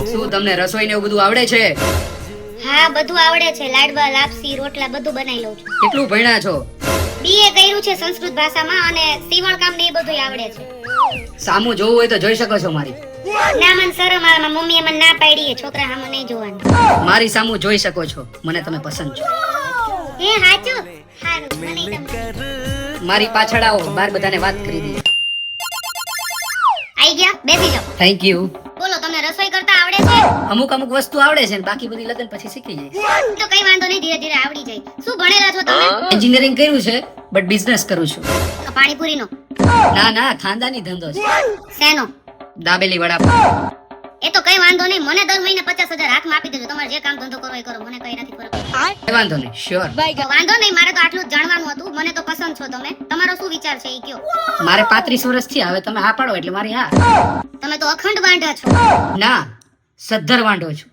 શું તમને રસોઈ ને એવું બધું આવડે છે? હા બધું આવડે છે. લાડવા, લાપસી, રોટલા બધું બનાવી લઉં છું. કેટલું ભણ્યા છો? બીએ કર્યું છે સંસ્કૃત ભાષામાં અને સીવણ કામ ને એ બધું આવડે છે. સામું જોવું હોય તો જોઈ શકો છો મારી. ના મને શરમ આવે, મારી મમ્મીએ મને ના પાડી છે છોકરા સામે નહીં જોવાનું. મારી સામું જોઈ શકો છો. મને તમે પસંદ છો. હે હાચું? હારું મને તમે મારી પાછળ આવો, બાર બધાને વાત કરી દઈએ. આઈ ગયા, બેસી જાઓ. Thank you. બોલો તમને રસોઈ કરતા આવડે છે? અમુક વસ્તુ આવડે છે ને બાકી બધી લગન પછી શીખી જાય. તો કઈ વાંધો નહીં, ધીરે ધીરે આવડી જાય. શું ભણેલા છો તમે? એન્જિનિયરિંગ કર્યું છે બટ બિઝનેસ કરું છું. પાણીપુરીનો? ના ના, ખાનદાની ધંધો છે. શેનો? દાબેલી વડાપાવ. એ તો કઈ વાંધો નહીં, મને દર મહિને 50,000 હાથમાં આપી દેજો. તમારે જે કામ ધંધો કરવો એ કરો, મને કઈ નથી ફરક. કઈ વાંધો નહીં, શ્યોર. તો વાંધો નહીં, મારે તો આટલું જ જાણવાનું હતું. મને તો પસંદ છો તમે. તમારો શું વિચાર છે એ કયો. મારે 35 વર્ષ થયા, હવે તમે હા પાડો એટલે મારી હા. તમે તો અખંડ વાંઢા છો. ના, સદ્ધર વાંઢો છું.